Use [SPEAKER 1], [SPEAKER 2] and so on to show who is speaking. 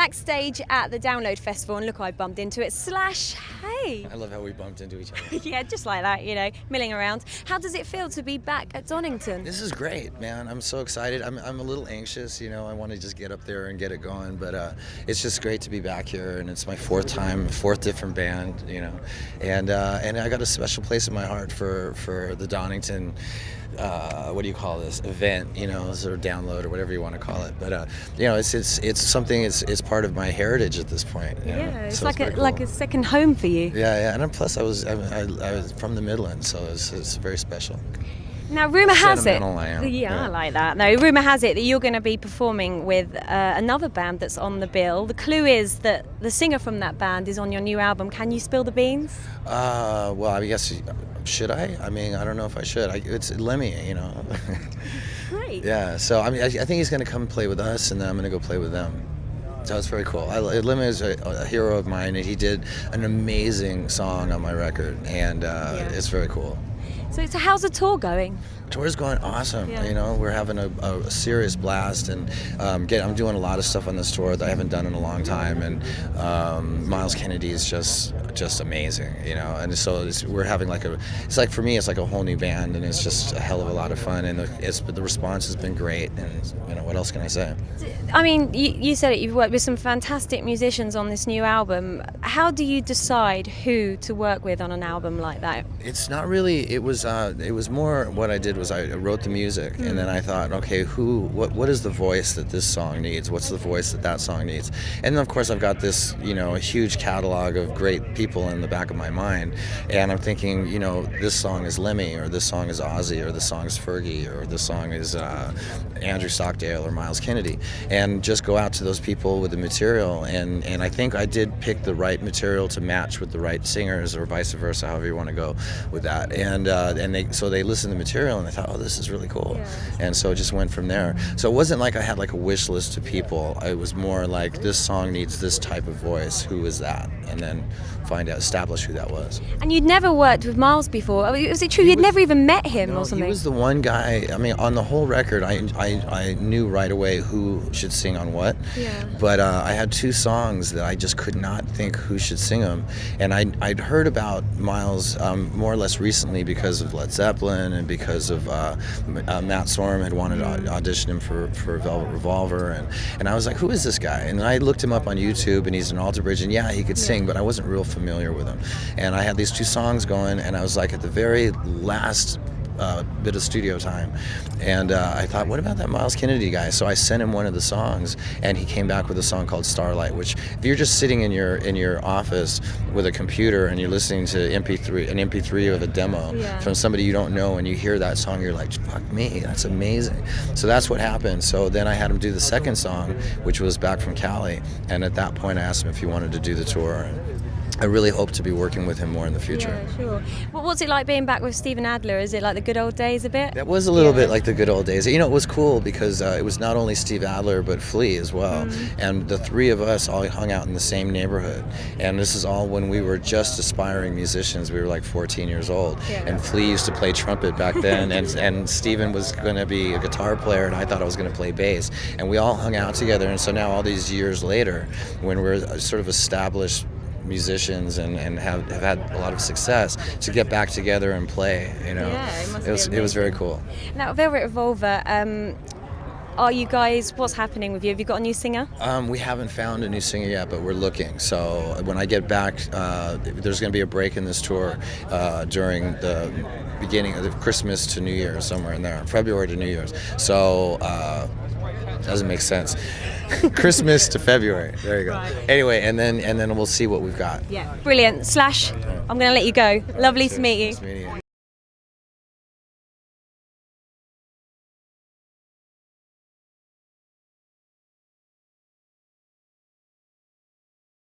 [SPEAKER 1] backstage at the Download Festival, and look, I bumped into it. Slash, hey.
[SPEAKER 2] I love how we bumped into each other.
[SPEAKER 1] Yeah, just like that, you know, milling around. How does it feel to be back at Donington?
[SPEAKER 2] This is great, man. I'm so excited. I'm a little anxious, you know. I want to just get up there and get it going, but it's just great to be back here, and it's my fourth different band, you know, and I got a special place in my heart for the Donington. What do you call this event? You know, sort of download or whatever you want to call it. But you know, it's something. It's part of my heritage at this point.
[SPEAKER 1] Yeah, it's
[SPEAKER 2] so
[SPEAKER 1] like
[SPEAKER 2] it's
[SPEAKER 1] like
[SPEAKER 2] cool.
[SPEAKER 1] a second home for you.
[SPEAKER 2] Yeah, and plus I was from the Midlands, so it's very special.
[SPEAKER 1] Now, rumour has it.
[SPEAKER 2] Sentimental I am.
[SPEAKER 1] Yeah, I like that. No, rumour has it that you're going to be performing with another band that's on the bill. The clue is that the singer from that band is on your new album. Can you spill the beans?
[SPEAKER 2] Well, I guess should I? I mean, I don't know if I should. It's Lemmy, you know.
[SPEAKER 1] Great.
[SPEAKER 2] Yeah. So I mean, I think he's going to come play with us, and then I'm going to go play with them. So it's very cool. Lemmy is a hero of mine, and he did an amazing song on my record, and it's very cool.
[SPEAKER 1] So how's the tour going?
[SPEAKER 2] Tour's going awesome.
[SPEAKER 1] Yeah.
[SPEAKER 2] You know, we're having a serious blast, and I'm doing a lot of stuff on this tour that I haven't done in a long time. And Myles Kennedy is just amazing. You know, and so we're having it's like for me, it's like a whole new band, and it's just a hell of a lot of fun. And the response has been great. And you know, what else can I say?
[SPEAKER 1] I mean, you said it. You've worked with some fantastic musicians on this new album. How do you decide who to work with on an album like that?
[SPEAKER 2] It's not really. It was more what I did was I wrote the music, and then I thought, okay, what is the voice that this song needs? What's the voice that song needs? And then of course I've got this, you know, a huge catalog of great people in the back of my mind, and I'm thinking, you know, this song is Lemmy, or this song is Ozzy, or this song is Fergie, or this song is Andrew Stockdale or Myles Kennedy, and just go out to those people with the material, and I think I did pick the right material to match with the right singers, or vice versa, however you want to go with that, and they listened to the material and they thought, oh, this is really cool.
[SPEAKER 1] Yeah.
[SPEAKER 2] And so it just went from there. So it wasn't like I had like a wish list of people. It was more like, this song needs this type of voice. Who is that? And then establish who that was.
[SPEAKER 1] And you'd never worked with Myles before. I mean, was it true you'd never even met him or something?
[SPEAKER 2] He was the one guy. I mean, on the whole record, I knew right away who should sing on what.
[SPEAKER 1] Yeah.
[SPEAKER 2] But I had two songs that I just could not think who should sing them. And I'd heard about Myles more or less recently because of Led Zeppelin, and because of Matt Sorum had wanted to audition him for Velvet Revolver, and I was like, who is this guy? And I looked him up on YouTube, and he's an alter bridge, and yeah, he could sing, but I wasn't real familiar with him. And I had these two songs going, and I was like at the very last bit of studio time, and I thought, what about that Myles Kennedy guy? So I sent him one of the songs, and he came back with a song called Starlight, which if you're just sitting in your office with a computer and you're listening to an MP3 of a demo from somebody you don't know, and you hear that song, you're like, fuck me, that's amazing. So that's what happened. So then I had him do the second song, which was Back from Cali, and at that point I asked him if he wanted to do the tour, and I really hope to be working with him more in the future.
[SPEAKER 1] Yeah, sure. Well, what's it like being back with Stephen Adler? Is it like the good old days a bit?
[SPEAKER 2] That was a little bit like the good old days. You know, it was cool because it was not only Steve Adler, but Flea as well. And the three of us all hung out in the same neighborhood. And this is all when we were just aspiring musicians. We were like 14 years old. Yeah. And Flea used to play trumpet back then. and Stephen was going to be a guitar player, and I thought I was going to play bass. And we all hung out together. And so now all these years later, when we're sort of established musicians and have had a lot of success, to get back together and play, you know, it was very cool.
[SPEAKER 1] Now, Velvet Revolver, are you guys, what's happening with you? Have you got a new singer?
[SPEAKER 2] We haven't found a new singer yet, but we're looking. So when I get back, there's going to be a break in this tour during the beginning of the Christmas to New Year's, somewhere in there, February to New Year's. So doesn't make sense. Christmas to February. There you go. Right. Anyway, and then we'll see what we've got.
[SPEAKER 1] Yeah, brilliant. Slash, I'm going to let you go. Lovely to meet you.
[SPEAKER 2] Nice meeting you.